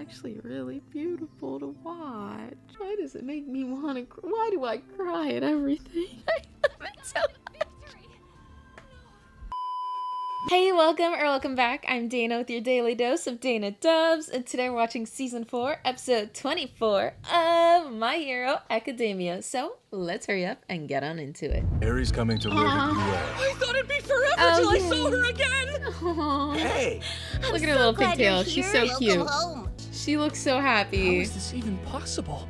actually really beautiful to watch. Why does it make me want to cry? Why do I cry at everything? I love it so much. Hey, welcome back. I'm Dana with your daily dose of Dana Dubs, and today we're watching Season 4, Episode 24 of My Hero Academia. So, let's hurry up and get on into it. Aries coming to live at UA. I thought it'd be forever till I saw her again! Aww. Hey! Look at her little pigtail. She's so cute. Home. She looks so How happy. is this even possible?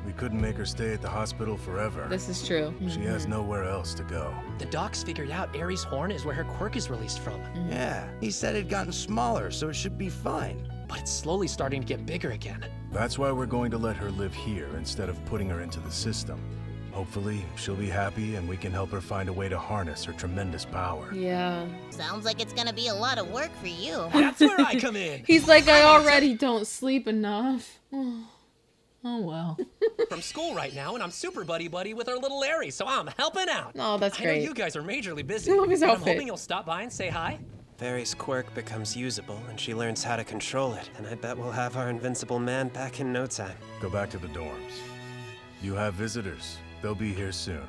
We couldn't make her stay at the hospital forever. This is true. She has nowhere else to go. The docs figured out Aries' horn is where her quirk is released from. Yeah, he said it'd gotten smaller, so it should be fine. But it's slowly starting to get bigger again. That's why we're going to let her live here instead of putting her into the system. Hopefully, she'll be happy and we can help her find a way to harness her tremendous power. Yeah. Sounds like it's gonna be a lot of work for you. That's where I come in! He's like, I already don't sleep enough. Oh well. From school right now, and I'm super buddy-buddy with our little Aries, so I'm helping out. Oh, that's I know great. you guys are majorly busy. I love his but I'm outfit. hoping you'll stop by and say hi. Fairy's quirk becomes usable, and she learns how to control it, and I bet we'll have our invincible man back in no time. Go back to the dorms. You have visitors. They'll be here soon.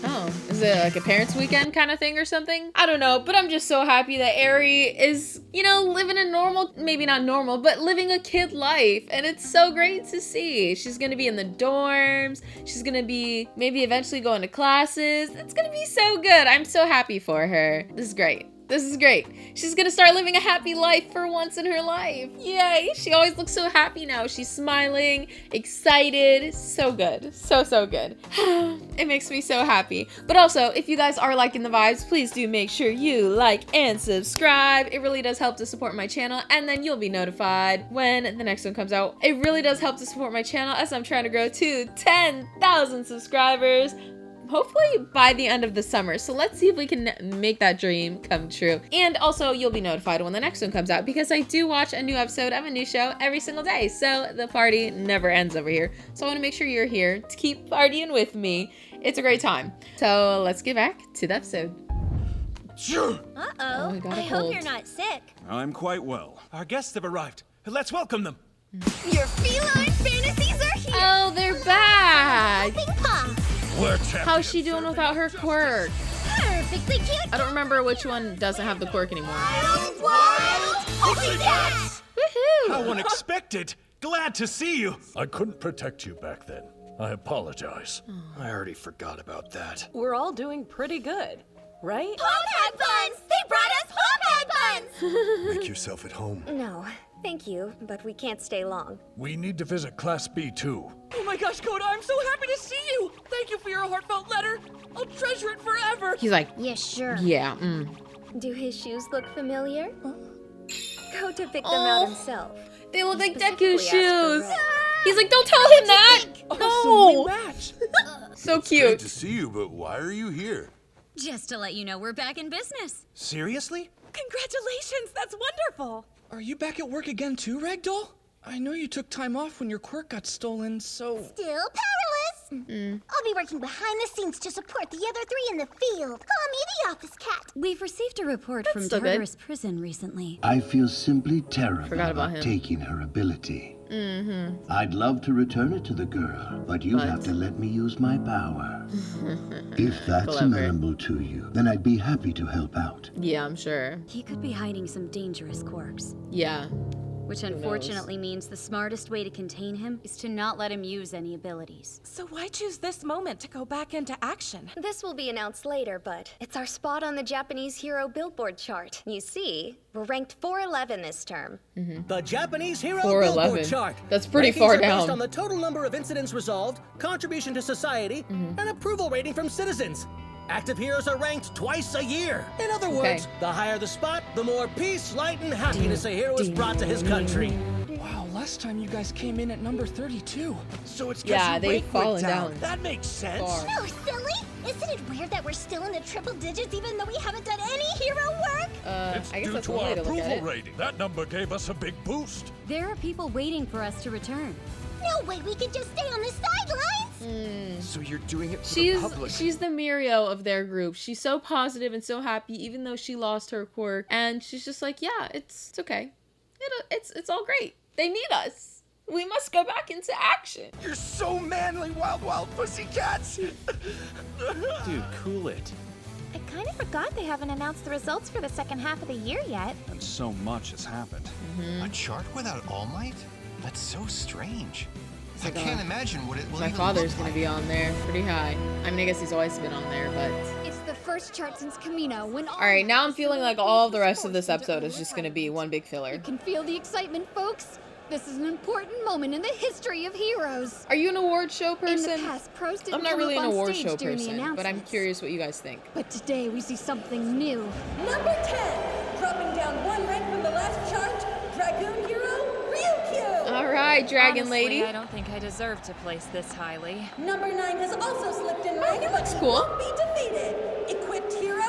Oh, is it like a parents' weekend kind of thing or something? I don't know, but I'm just so happy that Ari is, you know, living a normal, maybe not normal, but living a kid life. And it's so great to see. She's gonna be in the dorms. She's gonna be maybe eventually going to classes. It's gonna be so good. I'm so happy for her. This is great. This is great. She's gonna start living a happy life for once in her life. Yay! She always looks so happy now. She's smiling, excited. So good. So good. It makes me so happy. But also, if you guys are liking the vibes, please do make sure you like and subscribe. It really does help to support my channel, and then you'll be notified when the next one comes out. It really does help to support my channel as I'm trying to grow to 10,000 subscribers. Hopefully by the end of the summer. So let's see if we can make that dream come true. And also you'll be notified when the next one comes out because I do watch a new episode of a new show every single day. So the party never ends over here. So I want to make sure you're here to keep partying with me. It's a great time. So let's get back to the episode. Sure. Uh-oh. we got a I hope hold. you're not sick. I'm quite well. Our guests have arrived. Let's welcome them. Your feline fantasies are here. Oh, they're back. Ping pong. How's she doing without her quirk? Perfectly cute. I don't remember which one doesn't have the quirk anymore. Wild pussycats. Woohoo! How unexpected. Glad to see you. I couldn't protect you back then. I apologize. I already forgot about that. We're all doing pretty good, right? Hophead buns. They brought us hophead buns. Make yourself at home. No, thank you, but we can't stay long. We need to visit Class B too. Oh my gosh, Coda, I'm so happy to see you! Thank you for your heartfelt letter! I'll treasure it forever! He's like, Yeah, sure. yeah, Do his shoes look familiar? Go to pick them Oh. out himself. They look like Specifically Deku's asked for shoes. red. He's like, don't tell him that. No. match! So cute. see you, but why are you here? Just to let you know we're back in business. Seriously? Congratulations, that's wonderful. Are you back at work again too, Ragdoll? I know you took time off when your quirk got stolen, so... Still powerless. I'll be working behind the scenes to support the other three in the field. Call me the office cat. We've received a report from so good. Tartarus Prison recently. I feel simply terrible Forgot about about him. taking her ability. I'd love to return it to the girl, but you'll have to let me use my power. If that's Clever. amenable to you, then I'd be happy to help out. Yeah, I'm sure. He could be hiding some dangerous quirks, Yeah. which unfortunately means the smartest way to contain him is to not let him use any abilities. So why choose this moment to go back into action? This will be announced later, but it's our spot on the Japanese Hero Billboard Chart. You see, we're ranked 411 this term. The Japanese Hero 411. Billboard Chart. That's pretty Rankings far are based down. on the total number of incidents resolved, contribution to society, and approval rating from citizens. Active heroes are ranked twice a year. In other words, the higher the spot, the more peace, light, and happiness a hero has brought to his country. Wow, last time you guys came in at number 32. So it's 'cause Yeah, you they've rank went fallen down. That makes sense. Far. No, silly. Isn't it weird that we're still in the triple digits even though we haven't done any hero work? It's I guess due that's to one way our to look at approval it. rating. That number gave us a big boost. There are people waiting for us to return. No way we could just stay on the sidelines. So you're doing it for the public. She's the Mirio of their group. She's so positive and so happy, even though she lost her quirk. And she's just like, yeah, it's okay. It's all great. They need us. We must go back into action. You're so manly, wild pussycats! Dude, cool it. I kind of forgot they haven't announced the results for the second half of the year yet. And so much has happened. A chart without All Might? That's so strange. I can't imagine what it will My even father's look gonna like. be on there pretty high. I mean, I guess he's always been on there, but... It's the first chart since Camino when Alright, now I'm feeling like all the rest of this episode is just gonna be one big filler. You can feel the excitement, folks. This is an important moment in the history of heroes. Are you an award show person? In the past, pros didn't I'm not come really up an on award stage show during the person, but I'm announcements. curious what you guys think. But today we see something new. Number 10, dropping down 1 rank from the last chart, Dragoon Hero Ryukyu. Alright, Dragon Honestly, Lady. I don't think I deserve to place this highly. Number 9 has also slipped in rank, but looks he cool. won't be defeated. Equipped hero,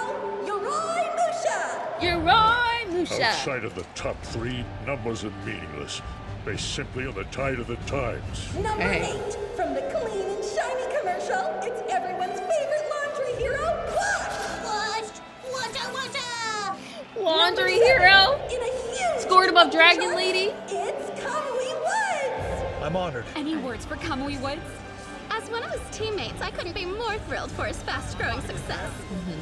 Yoroi Musha. Yoroi Musha. Outside of the top 3, numbers are meaningless. They simply are the tide of the times. Number 8, from the clean and shiny commercial, it's everyone's favorite laundry hero, Plush. Water! Laundry hero. In a huge Scored above number Dragon charts, Lady. It's Kamui Woods. I'm honored. Any words for Kamui Woods? As one of his teammates, I couldn't be more thrilled for his fast-growing success.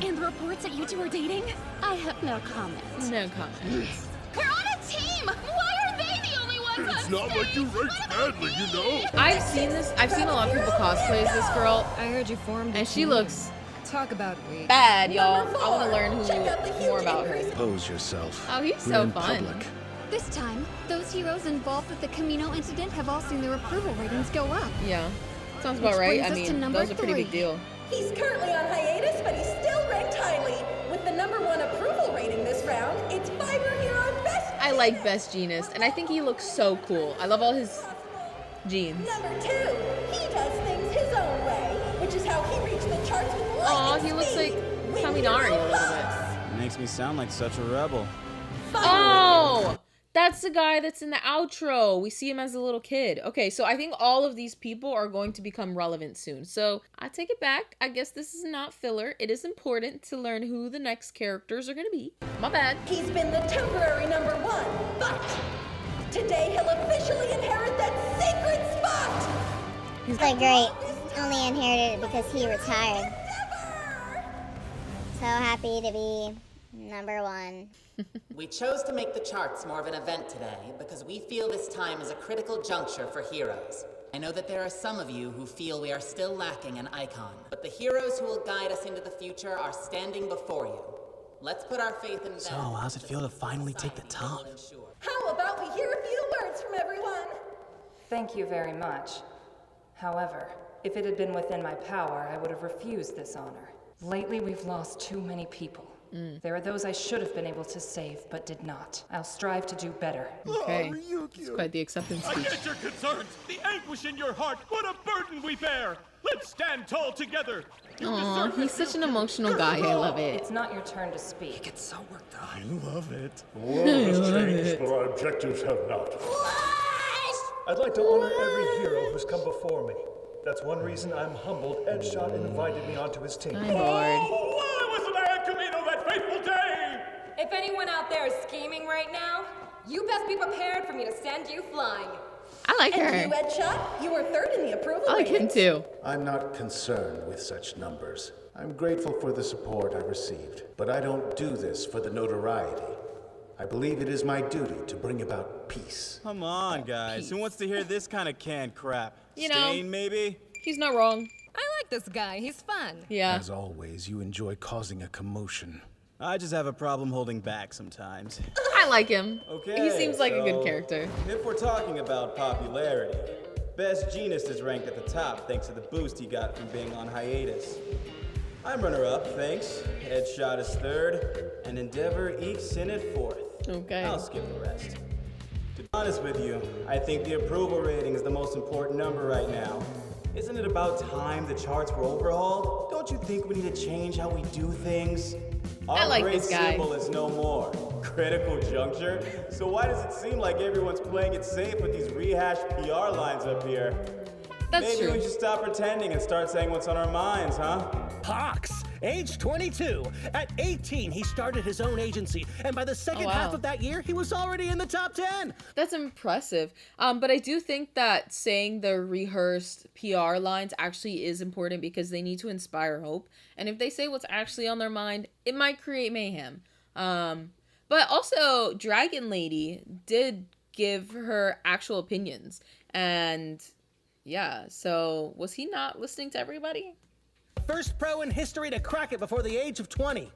And the reports that you two are dating? I have no comment. No comment. We're on a team! Why are they the only ones It's on not like you stage? ranked badly, you know? I've seen this. I've seen a lot of people cosplay as this girl, I heard you formed a and she team. looks Talk about weak. bad, y'all. Number I want to 4, learn check out the huge more about her. increase. Pose yourself. Oh, he's We're so in fun. public. This time, those heroes involved with the Camino incident have all seen their approval ratings go up. Yeah, sounds about Which right. brings I us to mean, number those are pretty big 3. deal. He's currently on hiatus, but he's still ranked highly. With the number 1 approval rating this round, it's Fiber Hero Best. I like Best Jeanist, and I think he looks so cool. I love all his jeans. Number 2, he does things his own way, which is how he reached the charts with lightning Aw, he looks like speed. Kaminari a little bit. Makes me sound like such a rebel. Oh, that's the guy that's in the outro. We see him as a little kid. Okay, so I think all of these people are going to become relevant soon. So I take it back. I guess this is not filler. It is important to learn who the next characters are going to be. My bad. He's been the temporary number 1, but today he'll officially inherit that sacred spot. He's like, great. Only inherited it because he retired. So happy to be number 1. We chose to make the charts more of an event today because we feel this time is a critical juncture for heroes. I know that there are some of you who feel we are still lacking an icon, but the heroes who will guide us into the future are standing before you. Let's put our faith in them. So, how's it feel to finally take the top? How about we hear a few words from everyone? Thank you very much. However, if it had been within my power, I would have refused this honor. Lately, we've lost too many people. There are those I should have been able to save, but did not. I'll strive to do better. Okay. It's quite the acceptance I speech. get your concerns, the anguish in your heart. What a burden we bear. Let's stand tall together. Aw, he's such an emotional guy. I love it. It's not your turn to speak. He gets so worked up. I love it. The world has changed, but our objectives have not. I'd like to honor every hero who's come before me. That's one reason I'm humbled Ed Shot invited me onto his team. My lord. Why wasn't I at Camino that fateful day? If anyone out there is scheming right now, you best be prepared for me to send you flying. I like her. And you, Ed Shot, you were 3rd in the approval I like him ratings. too. I'm not concerned with such numbers. I'm grateful for the support I've received, but I don't do this for the notoriety. I believe it is my duty to bring about peace. Come on, guys. Who wants to hear this kind of canned crap? You know, Stain, maybe? He's not wrong. I like this guy. He's fun. Yeah. As always, you enjoy causing a commotion. I just have a problem holding back sometimes. I like him. Okay. He seems like a good so character. If we're talking about popularity, Best Jeanist is ranked at the top thanks to the boost he got from being on hiatus. I'm runner-up, thanks. Headshot is 3rd, and Endeavor ekes in at 4th. Okay. I'll skip the rest. To be honest with you, I think the approval rating is the most important number right now. Isn't it about time the charts were overhauled? Don't you think we need to change how we do things? I like Our this great guy. symbol is no more. Critical juncture? So why does it seem like everyone's playing it safe with these rehashed PR lines up here? That's Maybe true. we should stop pretending and start saying what's on our minds, huh? Hawks, age 22. At 18, he started his own agency, and by the second half of that year, he was already in the top 10. That's impressive. But I do think that saying the rehearsed PR lines actually is important because they need to inspire hope. And if they say what's actually on their mind, it might create mayhem. But also, Dragon Lady did give her actual opinions. And yeah, so was he not listening to everybody? First pro in history to crack it before the age of 20.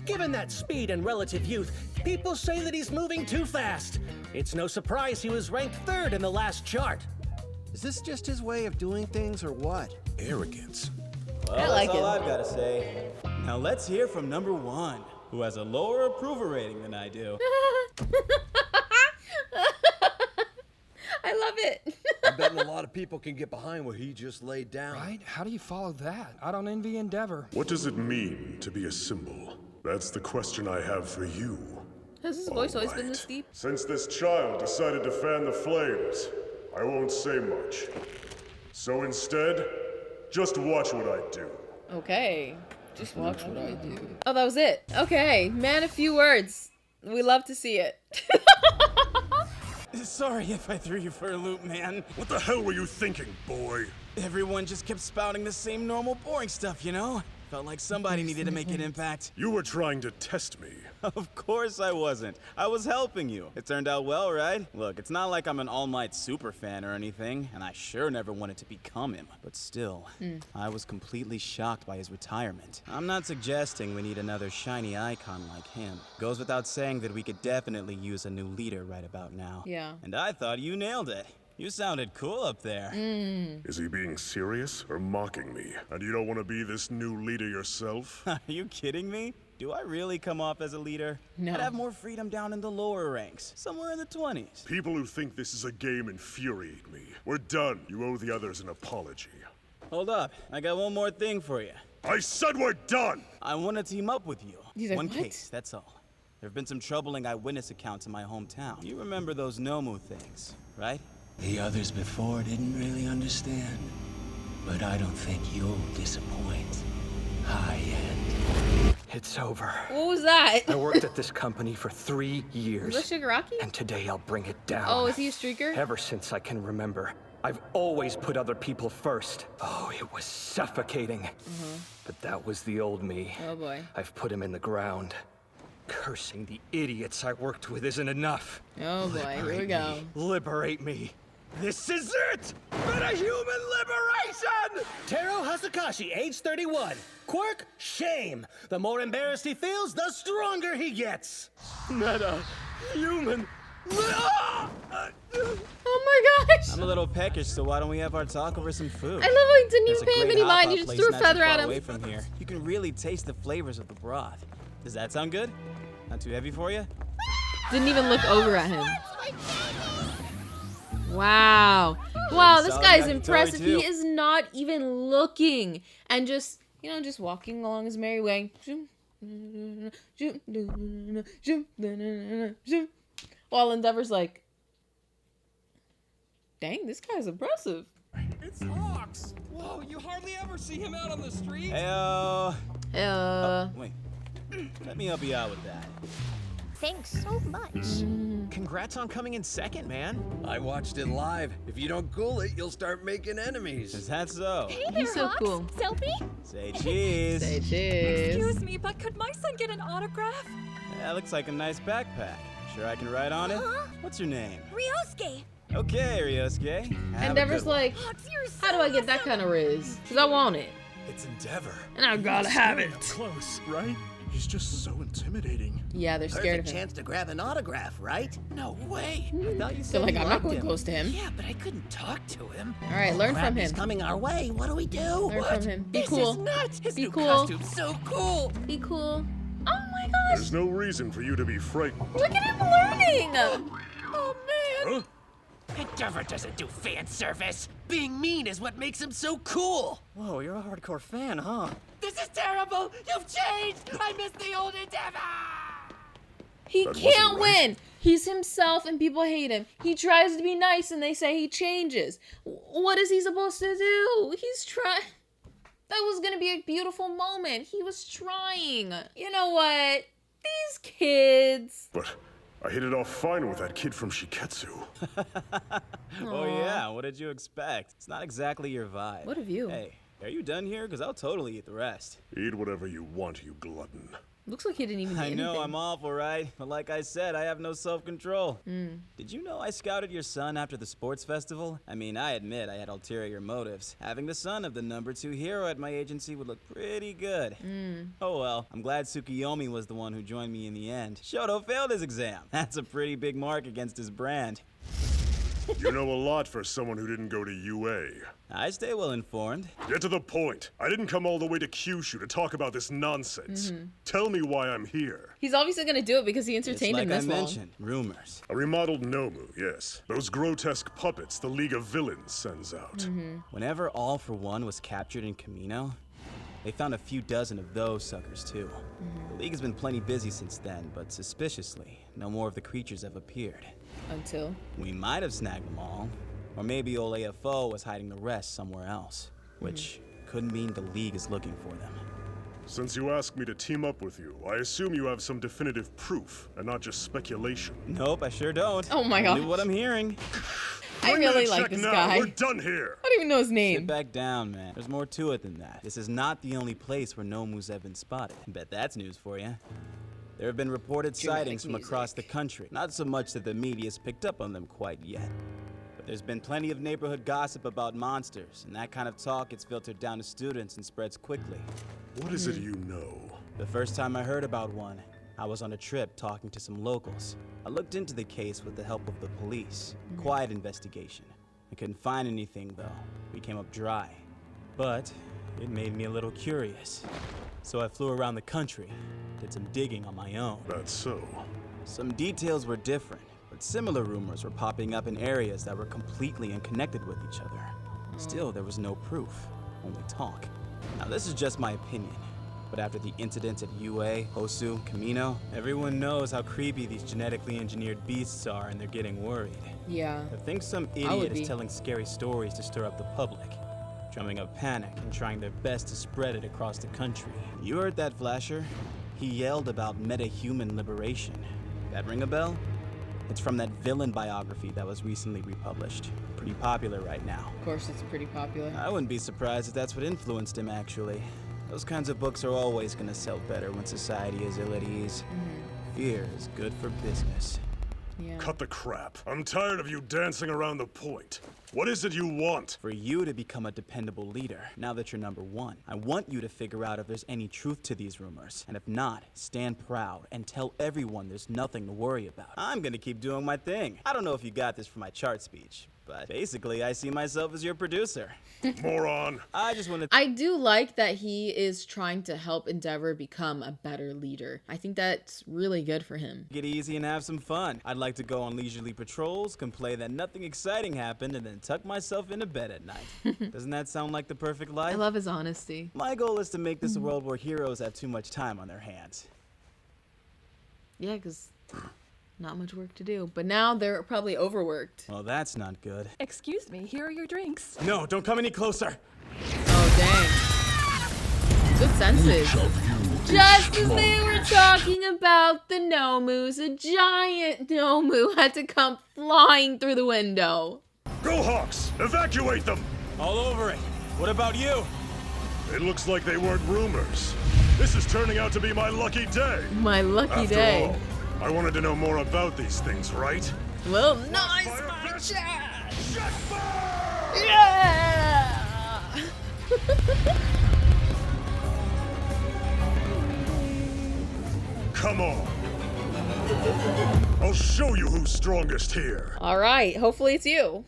Given that speed and relative youth, people say that he's moving too fast. It's no surprise he was ranked 3rd in the last chart. Is this just his way of doing things or what? Arrogance. Well, that's all I've got to say. Now let's hear from number 1, who has a lower approval rating than I do. I love it. I bet a lot of people can get behind what he just laid down. Right? How do you follow that? I don't envy Endeavor. What does it mean to be a symbol? That's the question I have for you. Has his voice always been this deep? Since this child decided to fan the flames, I won't say much. So instead, just watch what I do. Okay. Just watch what I do. Oh, that was it. Okay. Man, a few words. We love to see it. Sorry if I threw you for a loop, man. What the hell were you thinking, boy? Everyone just kept spouting the same normal, boring stuff, you know? Felt like somebody needed to make an impact. You were trying to test me. Of course I wasn't. I was helping you. It turned out well, right? Look, it's not like I'm an All Might super fan or anything, and I sure never wanted to become him. But still, I was completely shocked by his retirement. I'm not suggesting we need another shiny icon like him. Goes without saying that we could definitely use a new leader right about now. Yeah. And I thought you nailed it. You sounded cool up there. Is he being serious or mocking me? And you don't want to be this new leader yourself? Are you kidding me? Do I really come off as a leader? No. I'd have more freedom down in the lower ranks, somewhere in the 20s. People who think this is a game infuriate me. We're done. You owe the others an apology. Hold up. I got one more thing for you. I said we're done! I want to team up with you. He's like, One what? case, that's all. There have been some troubling eyewitness accounts in my hometown. You remember those Nomu things, right? The others before didn't really understand. But I don't think you'll disappoint. High-End. It's over. What was that? I worked at this company for 3 years. Was that Shigaraki? And today I'll bring it down. Oh, is he a streaker? Ever since I can remember, I've always put other people first. Oh, it was suffocating. But that was the old me. Oh boy. I've put him in the ground. Cursing the idiots I worked with isn't enough. Oh boy, here we go. Liberate me. This is it! Meta human liberation! Taro Hasakashi, age 31. Quirk, shame. The more embarrassed he feels, the stronger he gets. Meta human. Oh my gosh! I'm a little peckish, so why don't we have our talk over some food? I love how he didn't There's even a pay him great any mind. hop-up He just place threw a not too feather at far him. away from here. You can really taste the flavors of the broth. Does that sound good? Not too heavy for you? Didn't even look over at him. Wow. Wow, this guy is impressive. He is not even looking. And just, you know, just walking along his merry way. While Endeavor's like, dang, this guy's impressive. It's Hawks! Whoa, you hardly ever see him out on the street. Heyo. Oh, wait. Let me help you out with that. Thanks so much. Congrats on coming in second, man. I watched it live. If you don't cool it, you'll start making enemies. Is that so? Hey there, He's so Hawks. cool. Selfie? Say cheese. Say cheese. Excuse me, but could my son get an autograph? That looks like a nice backpack. Sure I can ride on it? What's your name? Ryosuke. Okay, Ryosuke. Have a Endeavor's good one. like, how do I get that kind of riz? Because I want it. It's Endeavor. And I gotta have it. Close, right? He's just so intimidating. Yeah, they're scared of Perfect him. chance to grab an autograph, right? No way. I thought you They're said like, you I'm not liked going him. close to him. Yeah, but I couldn't talk to him. All right, learn Crap, from he's him. coming our way. What do we do? Learn from him. Be This cool. is nuts. His Be new cool. costume's so cool. Be cool. Oh my gosh. There's no reason for you to be frightened. Look at him learning. Oh, man. Huh? Endeavor doesn't do fan service. Being mean is what makes him so cool. Whoa, you're a hardcore fan, huh? This is terrible. You've changed. I miss the old Endeavor. He That can't wasn't right. win. He's himself and people hate him. He tries to be nice and they say he changes. What is he supposed to do? He's trying. That was gonna be a beautiful moment. He was trying. You know what? These kids. But I hit it off fine with that kid from Shiketsu. Oh yeah, what did you expect? It's not exactly your vibe. What have you? Hey, are you done here? Because I'll totally eat the rest. Eat whatever you want, you glutton. Looks like he didn't even do anything. I know, I'm awful, right? But like I said, I have no self-control. Did you know I scouted your son after the sports festival? I mean, I admit I had ulterior motives. Having the son of the #2 hero at my agency would look pretty good. Oh well, I'm glad Tsukiyomi was the one who joined me in the end. Shoto failed his exam. That's a pretty big mark against his brand. You know a lot for someone who didn't go to UA. I stay well informed. Get to the point. I didn't come all the way to Kyushu to talk about this nonsense. Tell me why I'm here. He's obviously gonna do it because he entertained him this long. Like I mentioned, rumors. A remodeled Nomu, yes. Those grotesque puppets the League of Villains sends out. Whenever All for One was captured in Camino, they found a few dozen of those suckers too. The League has been plenty busy since then, but suspiciously, no more of the creatures have appeared. Until? We might have snagged them all, or maybe old AFO was hiding the rest somewhere else, which could mean the League is looking for them. Since you asked me to team up with you, I assume you have some definitive proof, and not just speculation. Nope, I sure don't. Oh my god. Only what I'm hearing. I really like this guy. We're done here. I don't even know his name. Sit back down, man. There's more to it than that. This is not the only place where Nomus have been spotted. Bet that's news for you. There have been reported sightings from across the country. Not so much that the media's picked up on them quite yet. But there's been plenty of neighborhood gossip about monsters, and that kind of talk gets filtered down to students and spreads quickly. What is it you know? The first time I heard about one, I was on a trip talking to some locals. I looked into the case with the help of the police. Quiet investigation. I couldn't find anything though. We came up dry. But it made me a little curious. So I flew around the country, did some digging on my own. That's so. Some details were different, but similar rumors were popping up in areas that were completely unconnected with each other. Still, there was no proof, only talk. Now this is just my opinion. But after the incidents at UA, Hosu, Camino, everyone knows how creepy these genetically engineered beasts are and they're getting worried. Yeah. I think some idiot is telling scary stories to stir up the public, drumming up panic and trying their best to spread it across the country. You heard that, Flasher? He yelled about meta-human liberation. That ring a bell? It's from that villain biography that was recently republished. Pretty popular right now. Of course it's pretty popular. I wouldn't be surprised if that's what influenced him, actually. Those kinds of books are always gonna sell better when society is ill at ease. Fear is good for business. Yeah. Cut the crap. I'm tired of you dancing around the point. What is it you want? For you to become a dependable leader, now that you're #1. I want you to figure out if there's any truth to these rumors. And if not, stand proud and tell everyone there's nothing to worry about. I'm gonna keep doing my thing. I don't know if you got this from my chart speech, but basically I see myself as your producer. Moron. I do like that he is trying to help Endeavor become a better leader. I think that's really good for him. Get easy and have some fun. I'd like to go on leisurely patrols, complain that nothing exciting happened, and then tuck myself into bed at night. Doesn't that sound like the perfect life? I love his honesty. My goal is to make this a world where heroes have too much time on their hands. Yeah, because not much work to do. But now they're probably overworked. Well, that's not good. Excuse me, here are your drinks. No, don't come any closer. Oh, dang. Good senses. Just as they were talking about the Nomus, a giant Nomu had to come flying through the window. Go Hawks! Evacuate them! All over it. What about you? It looks like they weren't rumors. This is turning out to be my lucky day. My lucky day. After all, I wanted to know more about these things, right? Well, nice, my chat. Yeah! Come on. I'll show you who's strongest here. All right, hopefully it's you.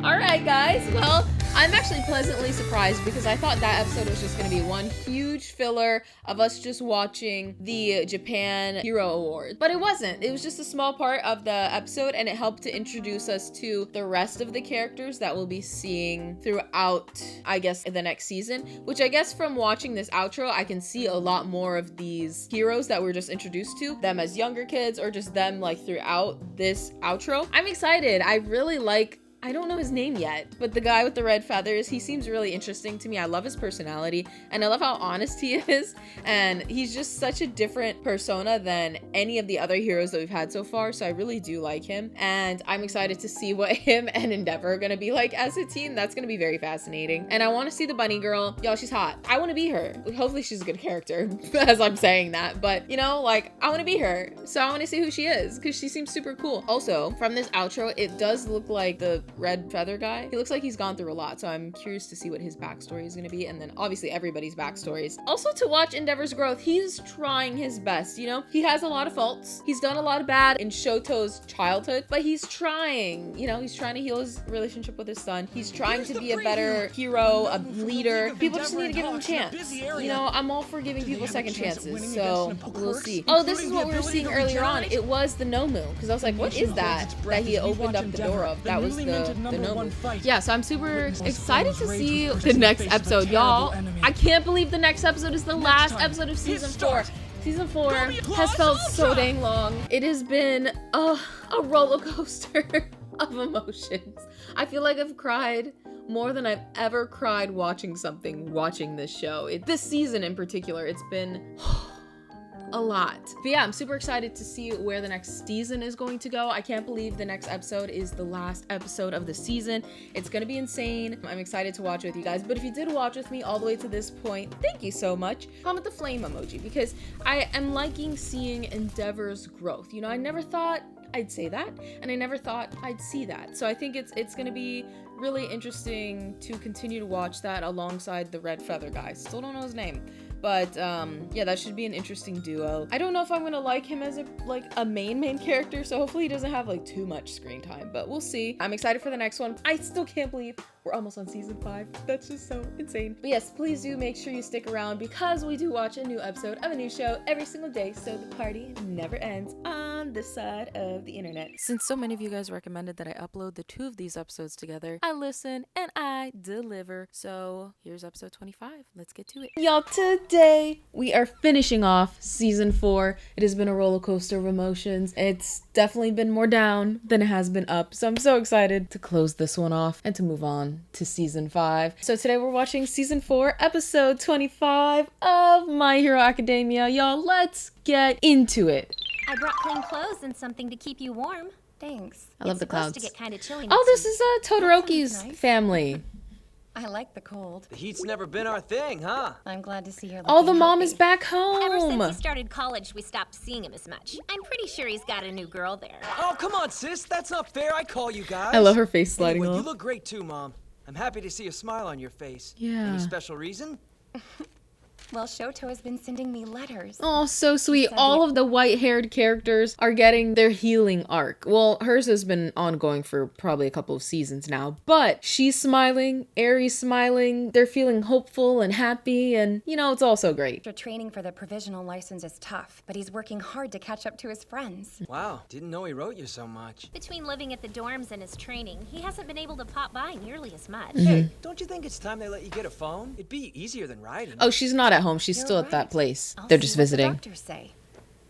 All right, guys. Well, I'm actually pleasantly surprised because I thought that episode was just going to be one huge filler of us just watching the Japan Hero Award. But it wasn't. It was just a small part of the episode, and it helped to introduce us to the rest of the characters that we'll be seeing throughout, I guess, the next season. Which I guess from watching this outro, I can see a lot more of these heroes that we're just introduced to, them as younger kids or just them like throughout this outro. I'm excited. I really like, I don't know his name yet, but the guy with the red feathers, he seems really interesting to me. I love his personality and I love how honest he is. And he's just such a different persona than any of the other heroes that we've had so far. So I really do like him. And I'm excited to see what him and Endeavor are gonna be like as a team. That's gonna be very fascinating. And I wanna see the bunny girl. Y'all, she's hot. I wanna be her. Hopefully she's a good character as I'm saying that. But you know, like I wanna be her. So I wanna see who she is because she seems super cool. Also, from this outro, it does look like the red feather guy. He looks like he's gone through a lot, so I'm curious to see what his backstory is going to be, and then obviously everybody's backstories. Also to watch Endeavor's growth, he's trying his best, you know? He has a lot of faults. He's done a lot of bad in Shoto's childhood, but he's trying, you know, he's trying to heal his relationship with his son. He's trying to be a better hero, a leader. People just need to give him a chance. You know, I'm all for giving people second chances, so we'll see. Oh, this is what we were seeing earlier on. It was the Nomu, because I was like, what is that he opened up the door of? That was the Nomu. Yeah, so I'm super excited to see the next episode, y'all. I can't believe the next episode is the last episode of season 4. Season 4 has felt so dang long. It has been a roller coaster of emotions. I feel like I've cried more than I've ever cried watching this show. This season in particular, it's been a lot. But yeah, I'm super excited to see where the next season is going to go. I can't believe the next episode is the last episode of the season. It's gonna be insane. I'm excited to watch with you guys. But if you did watch with me all the way to this point, thank you so much. Comment the flame emoji because I am liking seeing Endeavor's growth. You know, I never thought I'd say that, and I never thought I'd see that. So I think it's gonna be really interesting to continue to watch that alongside the red feather guy. Still don't know his name. But yeah, that should be an interesting duo. I don't know if I'm gonna like him as a main character, so hopefully he doesn't have like too much screen time, but we'll see. I'm excited for the next one. I still can't believe we're almost on season 5. That's just so insane. But yes, please do make sure you stick around because we do watch a new episode of a new show every single day, so the party never ends on this side of the internet. Since so many of you guys recommended that I upload the 2 of these episodes together, I listen and I deliver. So here's episode 25. Let's get to it. Y'all, today we are finishing off season 4. It has been a roller coaster of emotions. It's definitely been more down than it has been up. So I'm so excited to close this one off and to move on to season 5. So today we're watching season 4, episode 25 of My Hero Academia. Y'all, let's get into it. I brought clean clothes and something to keep you warm. Thanks. I love the clouds. It's supposed to get kind of chilly. Oh, this is Todoroki's family. I like the cold. The heat's never been our thing, huh? I'm glad to see you're Oh, the mom is back home. Ever since he started college, we stopped seeing him as much. I'm pretty sure he's got a new girl there. Oh, come on, sis. That's not fair. I call you guys. I love her face sliding anyway, off. You look great too, Mom. I'm happy to see a smile on your face. Yeah. Any special reason? Well, Shoto has been sending me letters. Oh, so sweet. All of the white-haired characters are getting their healing arc. Well, hers has been ongoing for probably a couple of seasons now, but she's smiling, Eri's smiling, they're feeling hopeful and happy, and, you know, it's all so great. After training for the provisional license is tough, but he's working hard to catch up to his friends. Wow, didn't know he wrote you so much. Between living at the dorms and his training, he hasn't been able to pop by nearly as much. Hey, don't you think it's time they let you get a phone? It'd be easier than riding. Oh, she's not at home. She's still at that place. They're just visiting. Doctors say.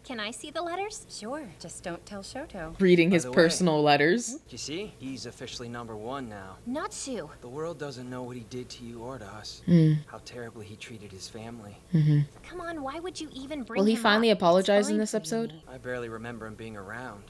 Can I see the letters? Sure, just don't tell Shoto. Reading his personal letters. You see, he's officially #1 now. Natsu. The world doesn't know what he did to you or to us. How terribly he treated his family. Come on, why would you even bring Will he him finally up? apologize in this episode? I barely remember him being around.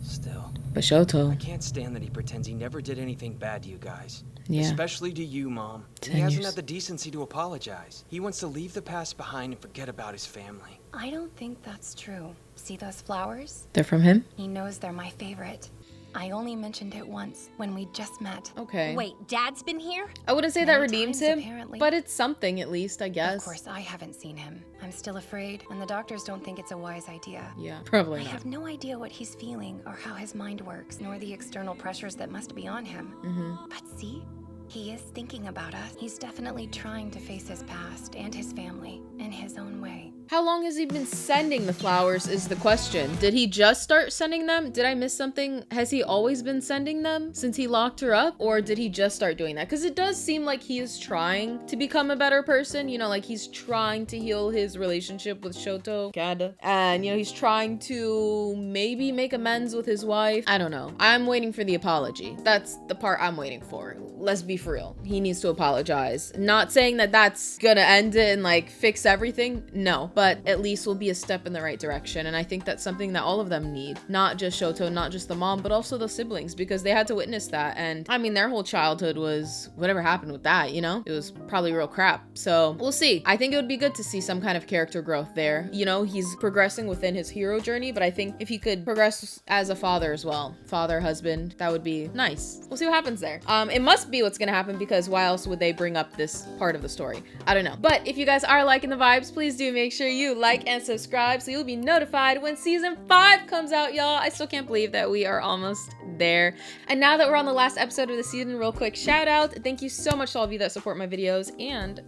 Still. But Shoto. I can't stand that he pretends he never did anything bad to you guys. Yeah. Especially to you, Mom. 10 He hasn't years. had the decency to apologize. He wants to leave the past behind and forget about his family. I don't think that's true. See those flowers? They're from him? He knows they're my favorite. I only mentioned it once, when we just met. Okay. Wait, Dad's been here? I wouldn't say that Many redeems times, him, apparently. but it's something at least, I guess. Of course, I haven't seen him. I'm still afraid, and the doctors don't think it's a wise idea. Yeah, probably I not. have no idea what he's feeling or how his mind works, nor the external pressures that must be on him. But see? He is thinking about us. He's definitely trying to face his past and his family in his own way. How long has he been sending the flowers is the question. Did he just start sending them? Did I miss something? Has he always been sending them since he locked her up? Or did he just start doing that? Because it does seem like he is trying to become a better person. You know, like he's trying to heal his relationship with Shoto. Kinda. And, you know, he's trying to maybe make amends with his wife. I don't know. I'm waiting for the apology. That's the part I'm waiting for. Let's be for real. He needs to apologize. Not saying that that's gonna end it and like fix everything. No. But at least will be a step in the right direction. And I think that's something that all of them need. Not just Shoto, not just the mom, but also the siblings, because they had to witness that. And I mean, their whole childhood was whatever happened with that, you know? It was probably real crap. So we'll see. I think it would be good to see some kind of character growth there. You know, he's progressing within his hero journey, but I think if he could progress as a father as well, father, husband, that would be nice. We'll see what happens there. It must be what's gonna happen, because why else would they bring up this part of the story? I don't know. But if you guys are liking the vibes, please do make sure you like and subscribe so you'll be notified when season 5 comes out, y'all. I still can't believe that we are almost there. And now that we're on the last episode of the season, real quick shout out. Thank you so much to all of you that support my videos, and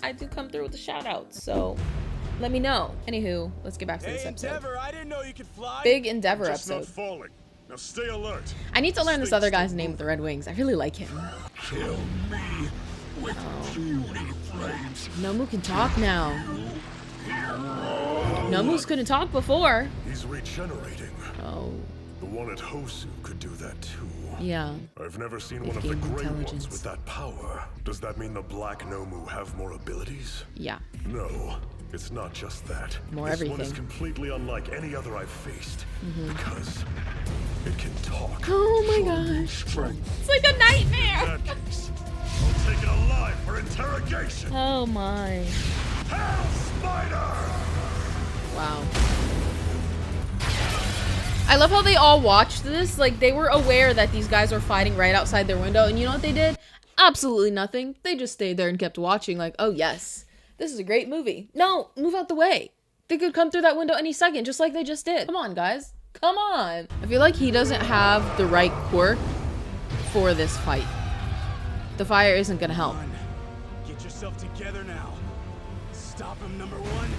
I do come through with the shout out, so let me know. Anywho, let's get back to this episode. Endeavor, I didn't know you could fly. Big Endeavor Just episode. not falling. Now stay alert. I need to learn this other guy's name with the red wings. I really like him. Kill me with puny flames. Nomu can talk now. Nomu's couldn't talk before. He's regenerating. Oh. The one at Hosu could do that too. Yeah. I've never seen one of the gray ones with that power. Does that mean the black Nomu have more abilities? Yeah. No, it's not just that. More this everything. one is completely unlike any other I've faced. Because it can talk. Oh my gosh. It's like a nightmare. In that case, I'll take it alive for interrogation. Oh my. Hell Spider! Wow. I love how they all watched this. Like, they were aware that these guys were fighting right outside their window, and you know what they did? Absolutely nothing. They just stayed there and kept watching like, oh yes, this is a great movie. No, move out the way. They could come through that window any second, just like they just did. Come on, guys. Come on. I feel like he doesn't have the right quirk for this fight. The fire isn't gonna help. Get yourself together now. Stop him, number one.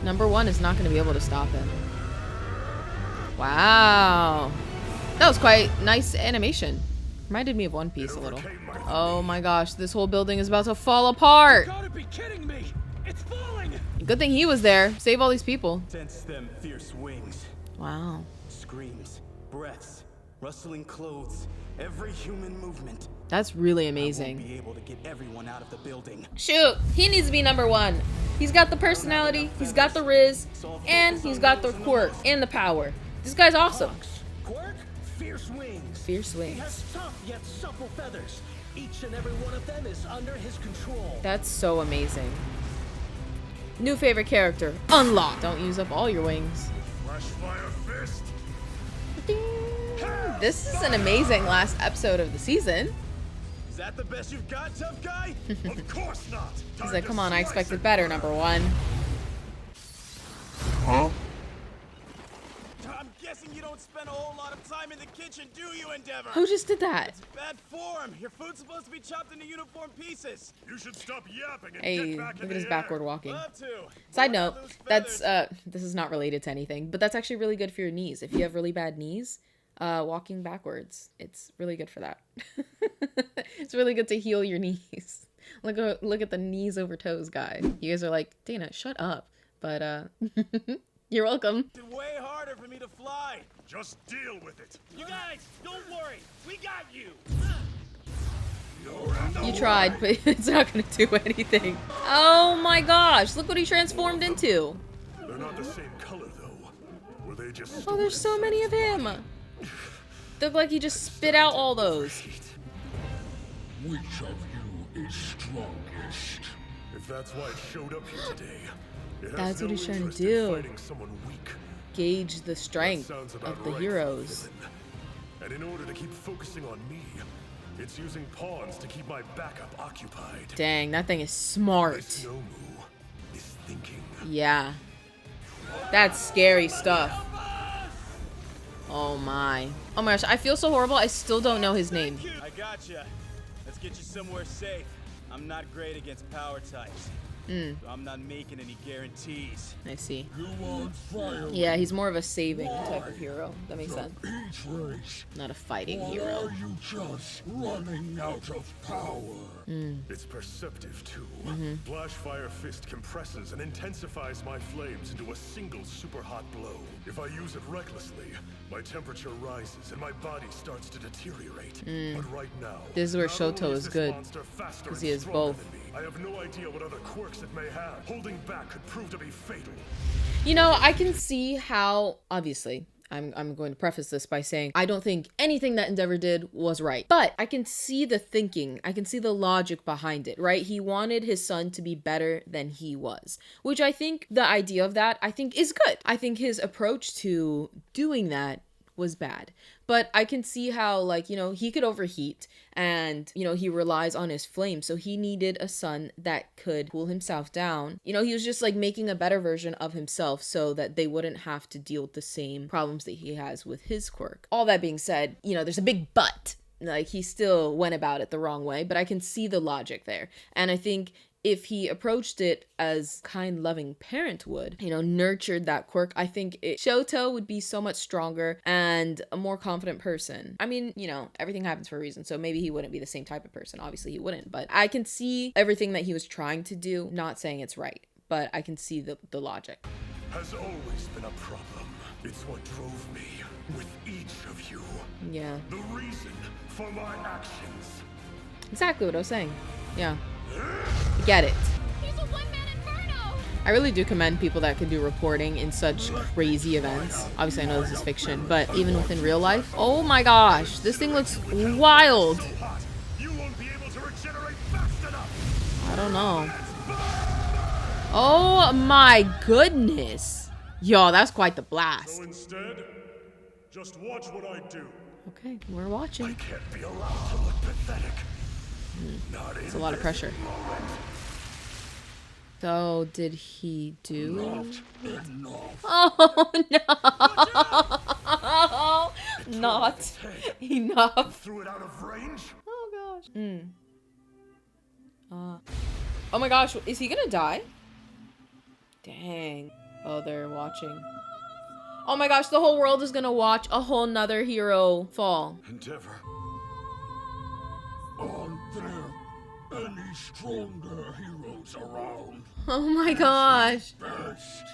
Number one is not gonna be able to stop him. Wow. That was quite nice animation. Reminded me of One Piece a little. Oh my gosh, this whole building is about to fall apart. You gotta be kidding me. It's falling. Good thing he was there. Save all these people. Sense them fierce wings. Wow. Screams, breaths, rustling clothes, every human movement. That's really amazing. I won't be able to get everyone out of the building. Shoot, he needs to be number one. He's got the personality, he's got the riz, and he's got the quirk and the power. This guy's awesome. Quirk, fierce wings. Fierce wings. He has tough yet supple feathers. Each and every one of them is under his control. That's so amazing. New favorite character, unlocked. Don't use up all your wings. Flash fire fist. This is an amazing last episode of the season. Is that the best you've got, tough guy? Of course not. He's like, come on, I expected better, number one. Huh? I'm guessing you don't spend a whole lot of time in the kitchen, do you, Endeavor? Who just did that? It's bad form. Your food's supposed to be chopped into uniform pieces. You should stop yapping and Hey, get back look in at his the backward air. walking. Love to. Side note, that's this is not related to anything, but that's actually really good for your knees. If you have really bad knees, walking backwards, it's really good for that. It's really good to heal your knees. Look at the knees over toes guy. You guys are like, Dana, shut up. But you're welcome. It's way harder for me to fly. Just deal with it. You guys, don't worry. We got you. You tried, but it's not gonna do anything. Oh my gosh, look what he transformed into. They're not the same color though. Were they just Oh, there's so many of him. Look like he just spit out all those. Which of you is strongest? If that's why it showed up here today, it has That's what no he's trying to interest in do. fighting someone weak. Gauge the That strength sounds of about the right, heroes. villain. And in order to keep focusing on me, it's using pawns to keep my backup occupied. Dang, that thing is smart. This Nomu is thinking. Yeah. That's scary stuff. Oh my gosh, I feel so horrible. I still don't know his name. I gotcha. Let's get you somewhere safe. I'm not great against power types. So I'm not making any guarantees. I see. Yeah, he's more of a saving type of hero. That makes sense. Not a fighting hero. Are you just running out of power? It's perceptive too. Flashfire Fist compresses and intensifies my flames into a single super hot blow. If I use it recklessly, my temperature rises and my body starts to deteriorate. But right now, this is where Shoto is good, because he has both. I have no idea what other quirks it may have. Holding back could prove to be fatal. You know, I can see how, obviously, I'm going to preface this by saying I don't think anything that Endeavor did was right. But I can see the thinking. I can see the logic behind it, right? He wanted his son to be better than he was, which I think the idea of that, I think, is good. I think his approach to doing that was bad. But I can see how, like, you know, he could overheat and, you know, he relies on his flame. So he needed a son that could cool himself down. You know, he was just like making a better version of himself so that they wouldn't have to deal with the same problems that he has with his quirk. All that being said, you know, there's a big but. Like, he still went about it the wrong way, but I can see the logic there. And I think if he approached it as kind, loving parent would, you know, nurtured that quirk, I think Shoto would be so much stronger and a more confident person. I mean, you know, everything happens for a reason, so maybe he wouldn't be the same type of person. Obviously, he wouldn't, but I can see everything that he was trying to do, not saying it's right, but I can see the logic. Has always been a problem. It's what drove me with each of you. Yeah. The reason for my actions. Exactly what I was saying. Yeah. Get it. He's a one-man inferno. I really do commend people that can do reporting in such crazy events. Obviously, I know this is fiction, but even within real life. Oh my gosh, this thing looks wild. I don't know. Oh my goodness. Yo, that's quite the blast. So instead, just watch what I do. Okay, we're watching. I can't be allowed to look pathetic. It's a lot of pressure. So, did he do? Oh no! Not enough. Threw it out of range. Oh gosh. Oh my gosh, is he gonna die? Dang. Oh, they're watching. Oh my gosh, the whole world is gonna watch a whole nother hero fall. Endeavor. Aren't there any stronger heroes around? Oh my gosh. Best.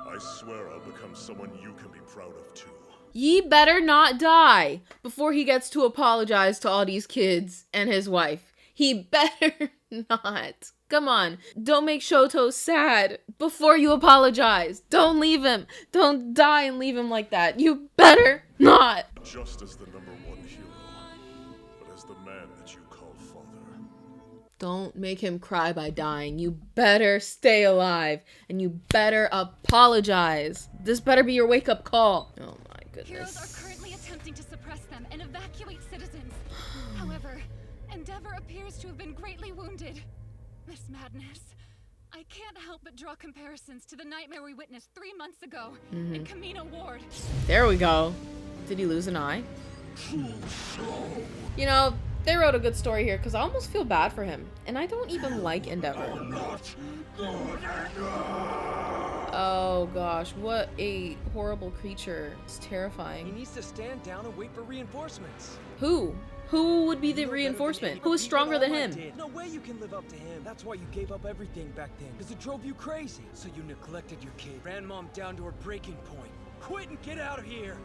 I swear I'll become someone you can be proud of too. Ye better not die before he gets to apologize to all these kids and his wife. He better not. Come on, don't make Shoto sad before you apologize. Don't leave him. Don't die and leave him like that. You better not. Just as the #1 hero, but as the man that you call father. Don't make him cry by dying. You better stay alive and you better apologize. This better be your wake-up call. Oh my goodness. Heroes are currently attempting to suppress them and evacuate citizens. However, Endeavor appears to have been greatly wounded. This madness. I can't help but draw comparisons to the nightmare we witnessed 3 months ago in Camino Ward. There we go. Did he lose an eye? You know, they wrote a good story here because I almost feel bad for him. And I don't even like Endeavor. Oh gosh, what a horrible creature. It's terrifying. He needs to stand down and wait for reinforcements. Who? Who would be the reinforcement? Who is stronger than him? No way you can live up to him. That's why you gave up everything back then. Because it drove you crazy. So you neglected your kid. Ran mom down to her breaking point. Quit and get out of here.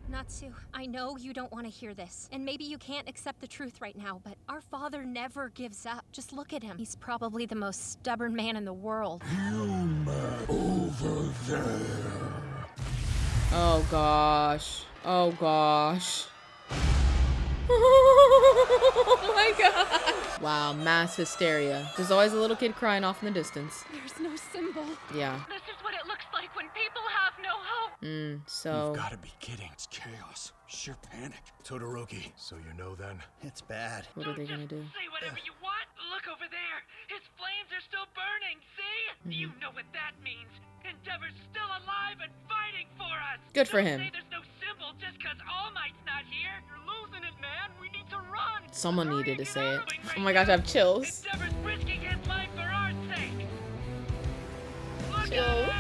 Natsu, I know you don't want to hear this, and maybe you can't accept the truth right now, but our father never gives up. Just look at him. He's probably the most stubborn man in the world. Over there. Oh gosh. Oh gosh. Oh my god. Wow, mass hysteria. There's always a little kid crying off in the distance. There's no symbol. Yeah. This is what it looks like when people have no hope. So... You've gotta be kidding. It's chaos. Sheer panic. Todoroki. So you know then? It's bad. What are they gonna do? Say whatever you want. Look over there. His flames are still burning. See? You know what that means. Endeavor's still alive and fighting for us. Good for Don't him. say there's no symbol just because All Might's not here. You're losing it, man. We need to run. Someone needed to say it. Oh my gosh, I have chills. Endeavor's risking his life for our sake. Look Chills.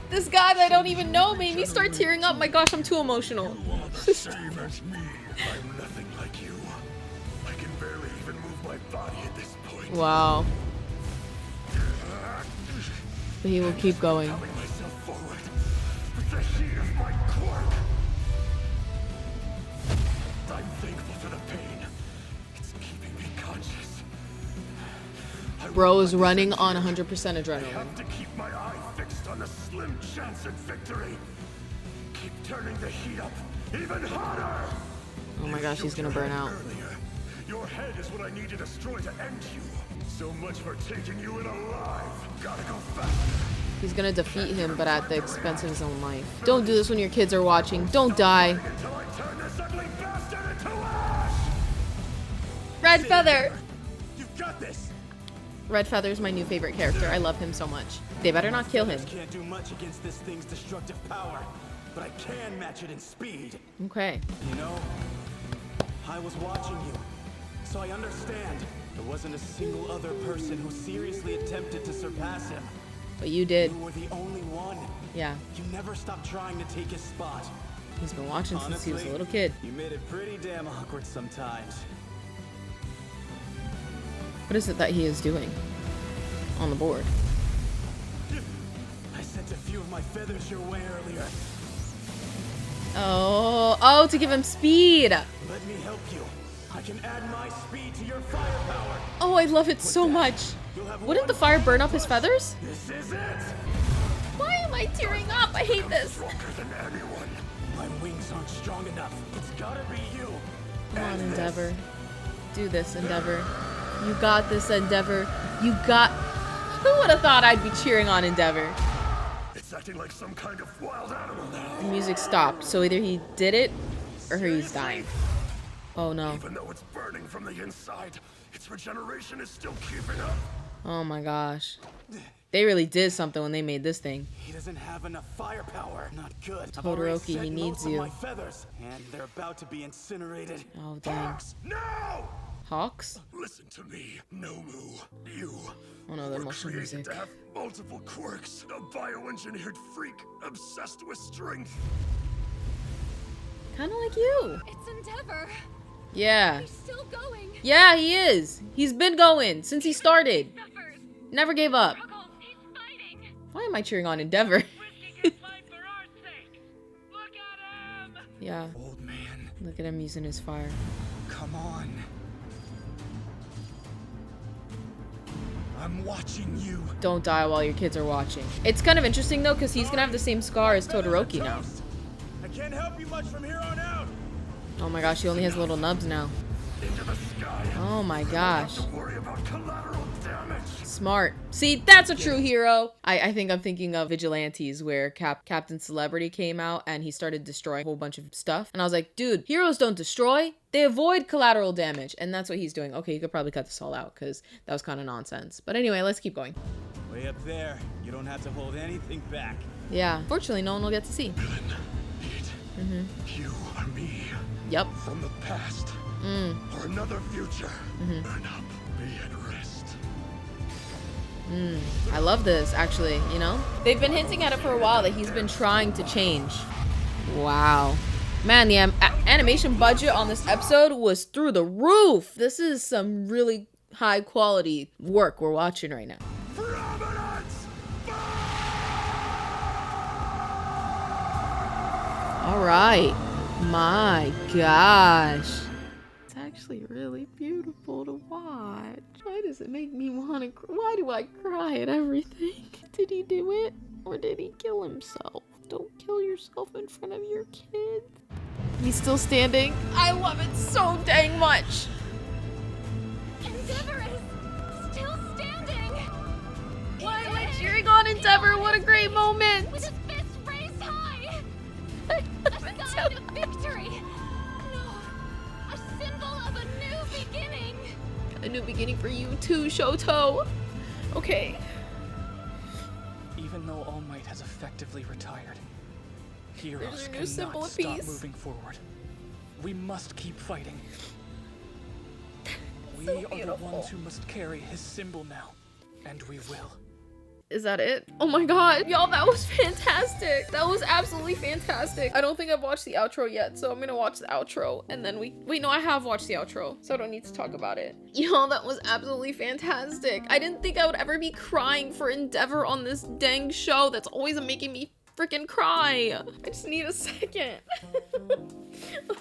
This guy that I don't even know made me start tearing up. My gosh, I'm too emotional. Same as me. I'm nothing like you. I can barely even move my body at this point. Wow. But he will keep going. Propelling myself forward with the heat of my quirk. I'm thankful for the pain. It's keeping me conscious. Bro is running on 100% I adrenaline. have to keep my eye fixed on the slim chance at victory. Keep turning the heat up even hotter. Oh my gosh, he's gonna burn out. Earlier, your head is what I need to destroy to end you. So much for taking you in alive. Gotta go faster. He's gonna defeat him, but at the expense of his own life. Don't do this when your kids are watching. Don't die. Until I turn this ugly bastard into ash. Red Feather! You've got this. Red Feather's my new favorite character. I love him so much. They better not kill him. Can't do much against this thing's destructive power, but I can match it in speed. Okay. You know, I was watching you, so I understand. There wasn't a single other person who seriously attempted to surpass him. But you did. You were the only one. Yeah. You never stopped trying to take his spot. He's been watching since he was a Honestly, little kid. You made it pretty damn awkward sometimes. What is it that he is doing on the board? I sent a few of my feathers your way earlier. Oh, to give him speed. Let me help you. I can add my speed to your firepower. Oh, I love it so much. Wouldn't the fire burn up his feathers? This is it. Why am I tearing up? I hate this. Stronger than anyone. My wings aren't strong enough. It's gotta be you. Come on, Endeavor. Do this, Endeavor. You got this, Endeavor. You got... Who would have thought I'd be cheering on Endeavor? It's acting like some kind of wild animal now. The music stopped, so either he did it or he's dying. Oh no. Even though it's burning from the inside, its regeneration is still keeping up. Oh my gosh. They really did something when they made this thing. He doesn't have enough firepower. Not good. Todoroki, he needs you. My feathers, and they're about to be incinerated. Oh dang. No! Hawks? Listen to me, Nomu. You Oh no, they're were motion created music. to have multiple quirks. A bioengineered freak obsessed with strength. Kind of like you. It's Endeavor. Yeah. He's still going. Yeah, he is. He's been going since he started. Never gave up. Why am I cheering on Endeavor? Yeah. Old man. Look at him using his fire. Come on. I'm watching you. Don't die while your kids are watching. It's kind of interesting though, because he's gonna have the same scar as Todoroki now. I can't help you much from here on out. Oh my gosh, he only has little nubs now. Oh my gosh. Smart. See, that's a true hero. I think I'm thinking of Vigilantes, where Captain Celebrity came out and he started destroying a whole bunch of stuff. And I was like, dude, heroes don't destroy. They avoid collateral damage. And that's what he's doing. Okay, you could probably cut this all out because that was kind of nonsense. But anyway, let's keep going. Way up there. You don't have to hold anything back. Yeah. Fortunately, no one will get to see. You are me. Yep. From the past. Or another future. Burn up. Be at rest. I love this, actually, you know? They've been hinting at it for a while that he's been trying to change. Wow. Man, the animation budget on this episode was through the roof. This is some really high quality work we're watching right now. All right. My gosh. It's actually really beautiful to watch. Why does it make me want to cry? Why do I cry at everything? Did he do it? Or did he kill himself? Don't kill yourself in front of your kids. He's still standing. I love it so dang much. Endeavor is still standing. Why am I cheering on Endeavor? What a great moment. With his fists raised high. A sign of victory. No, a symbol of a new beginning. A new beginning for you too, Shoto. Okay. Even Even though All Might has effectively retired, heroes There's your symbol cannot of stop peace. moving forward. We must keep fighting. We So are the beautiful. ones who must carry his symbol now, and we will. Is that it? Oh my god, y'all, that was fantastic. That was absolutely fantastic. I don't think I've watched the outro yet, so I'm gonna watch the outro and then wait, no, I have watched the outro, so I don't need to talk about it. Y'all, that was absolutely fantastic. I didn't think I would ever be crying for Endeavor on this dang show that's always making me freaking cry. I just need a second.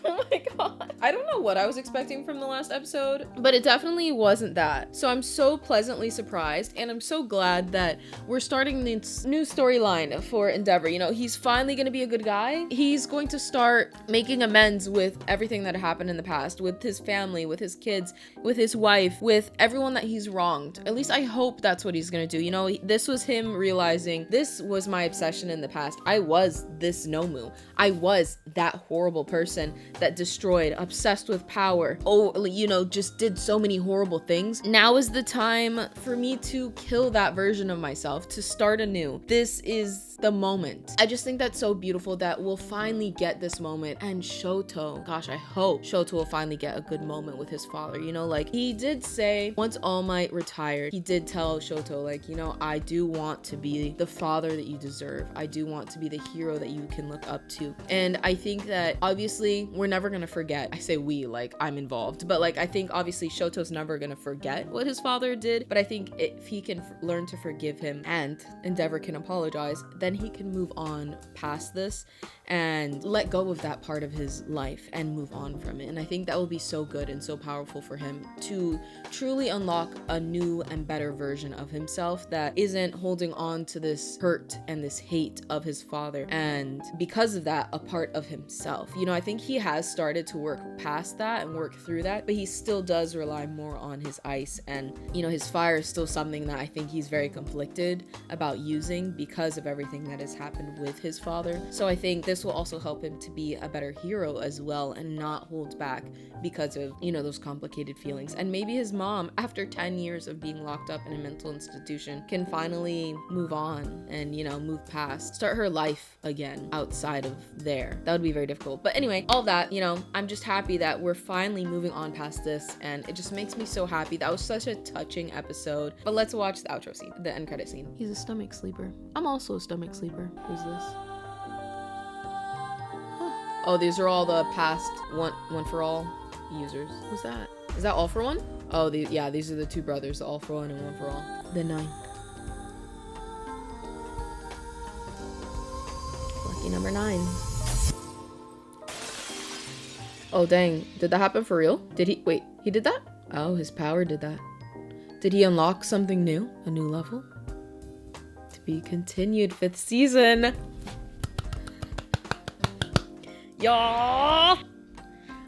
Oh my god. I don't know what I was expecting from the last episode, but it definitely wasn't that. So I'm so pleasantly surprised, and I'm so glad that we're starting this new storyline for Endeavor. You know, he's finally gonna be a good guy. He's going to start making amends with everything that happened in the past, with his family, with his kids, with his wife, with everyone that he's wronged. At least I hope that's what he's gonna do. You know, this was him realizing this was my obsession in the past. I was this Nomu. I was that horrible person that destroyed, obsessed with power. Oh, you know, just did so many horrible things. Now is the time for me to kill that version of myself, to start anew. This is the moment. I just think that's so beautiful that we'll finally get this moment. And Shoto, gosh, I hope Shoto will finally get a good moment with his father. You know, like he did say once All Might retired, he did tell Shoto, like, you know, I do want to be the father that you deserve. I do want to be the hero that you can look up to. And I think that obviously we're never gonna forget. I say we, like I'm involved, but like I think obviously Shoto's never gonna forget what his father did. But I think if he can learn to forgive him and Endeavor can apologize, then he can move on past this and let go of that part of his life and move on from it. And I think that will be so good and so powerful for him to truly unlock a new and better version of himself that isn't holding on to this hurt and this hate of his father, and because of that, a part of himself. You know, I think he has started to work past that and work through that, but he still does rely more on his ice, and you know, his fire is still something that I think he's very conflicted about using because of everything that has happened with his father. So I think this will also help him to be a better hero as well and not hold back because of, you know, those complicated feelings. And maybe his mom, after 10 years of being locked up in a mental institution, can finally move on and, you know, move past, start her life again outside of there. That would be very difficult. But anyway, all that, you know, I'm just happy that we're finally moving on past this, and it just makes me so happy. That was such a touching episode. But let's watch the outro scene, the end credit scene. He's a stomach sleeper. I'm also a stomach sleeper. Who's this? Oh, these are all the past one for all users. Who's that? Is that All for One? Oh, yeah, these are the two brothers, All for One and One for All. The 9. Lucky number 9. Oh, dang. Did that happen for real? Did he? Wait, he did that? Oh, his power did that. Did he unlock something new? A new level? To be continued, 5th season. Y'all.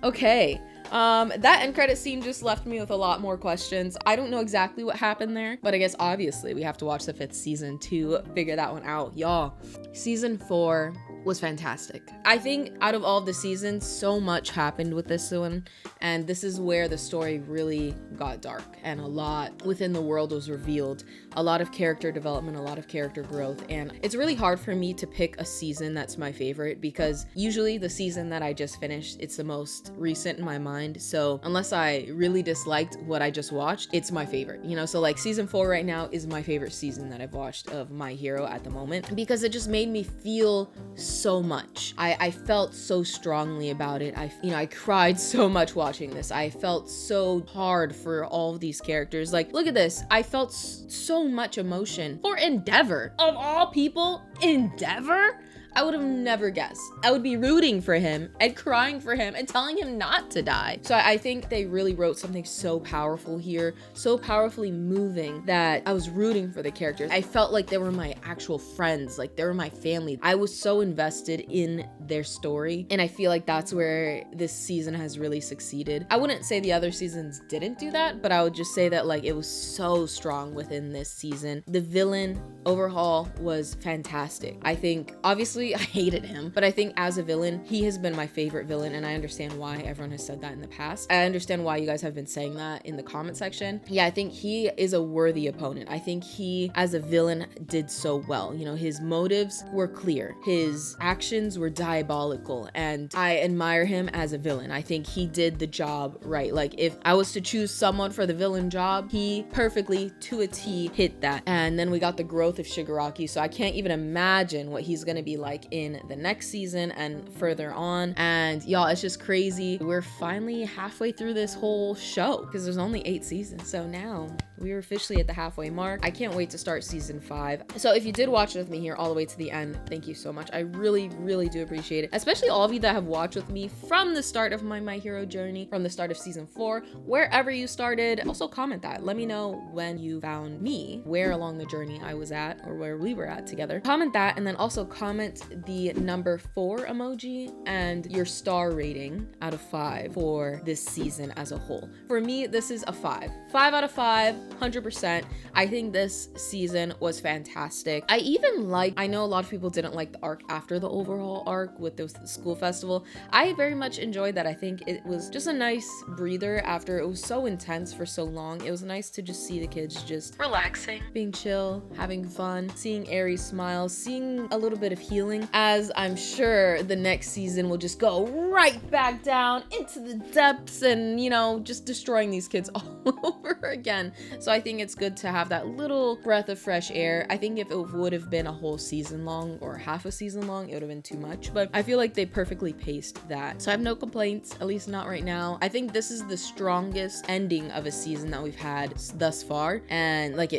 Okay. That end credit scene just left me with a lot more questions. I don't know exactly what happened there, but I guess obviously we have to watch the 5th season to figure that one out. Y'all, season 4 was fantastic. I think out of all the seasons, so much happened with this one, and this is where the story really got dark and a lot within the world was revealed. A lot of character development, a lot of character growth, and it's really hard for me to pick a season that's my favorite because usually the season that I just finished, it's the most recent in my mind. So unless I really disliked what I just watched, it's my favorite, you know? So like season 4 right now is my favorite season that I've watched of My Hero at the moment because it just made me feel so much. I felt so strongly about it. I cried so much watching this. I felt so hard for all of these characters. Like, look at this. I felt so much emotion for Endeavor. Of all people, Endeavor? I would have never guessed. I would be rooting for him and crying for him and telling him not to die. So I think they really wrote something so powerful here, so powerfully moving that I was rooting for the characters. I felt like they were my actual friends, like they were my family. I was so invested in their story. And I feel like that's where this season has really succeeded. I wouldn't say the other seasons didn't do that, but I would just say that like it was so strong within this season. The villain overhaul was fantastic. I think, obviously I hated him, but I think as a villain, he has been my favorite villain, and I understand why everyone has said that in the past. I understand why you guys have been saying that in the comment section. Yeah, I think he is a worthy opponent. I think he, as a villain, did so well. You know, his motives were clear. His actions were diabolical, and I admire him as a villain. I think he did the job right. Like, if I was to choose someone for the villain job, he perfectly, to a T, hit that. And then we got the growth of Shigaraki, so I can't even imagine what he's gonna be like in the next season and further on. And y'all, it's just crazy. We're finally halfway through this whole show, because there's only 8 seasons. So now we're officially at the halfway mark. I can't wait to start season 5. So if you did watch with me here all the way to the end, thank you so much. I really, really do appreciate it. Especially all of you that have watched with me from the start of my hero journey, from the start of season 4, wherever you started. Also comment that. Let me know when you found me, where along the journey I was at, or where we were at together. Comment that, and then also comment the number 4 emoji and your star rating out of 5 for this season as a whole. For me, this is a 5. 5 out of 5, 100%. I think this season was fantastic. I know a lot of people didn't like the arc after the overhaul arc with the school festival. I very much enjoyed that. I think it was just a nice breather after it was so intense for so long. It was nice to just see the kids just relaxing, being chill, having fun, seeing Aries smile, seeing a little bit of healing, as I'm sure the next season will just go right back down into the depths and, you know, just destroying these kids all over again. So I think it's good to have that little breath of fresh air. I think if it would have been a whole season long or half a season long, it would have been too much, but I feel like they perfectly paced that. So I have no complaints, at least not right now. I think this is the strongest ending of a season that we've had thus far, and like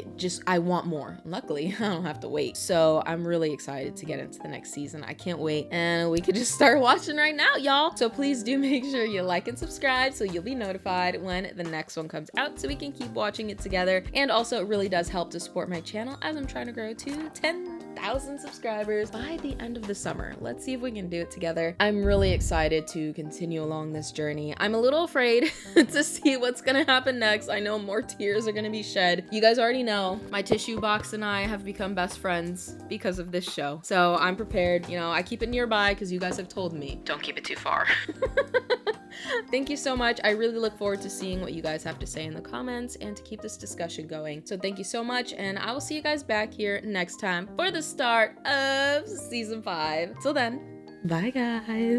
I want more. Luckily, I don't have to wait. So I'm really excited to get into the next season. I can't wait, and we could just start watching right now, y'all. So please do make sure you like and subscribe so you'll be notified when the next one comes out, so we can keep watching it together. And also, it really does help to support my channel as I'm trying to grow to 10,000 subscribers by the end of the summer. Let's see if we can do it together. I'm really excited to continue along this journey. I'm a little afraid to see what's gonna happen next. I know more tears are gonna be shed. You guys already know my tissue box and I have become best friends because of this show. So I'm prepared. You know, I keep it nearby because you guys have told me don't keep it too far. Thank you so much. I really look forward to seeing what you guys have to say in the comments and to keep this discussion going. So thank you so much, and I will see you guys back here next time for the start of season 5. Till then, bye guys.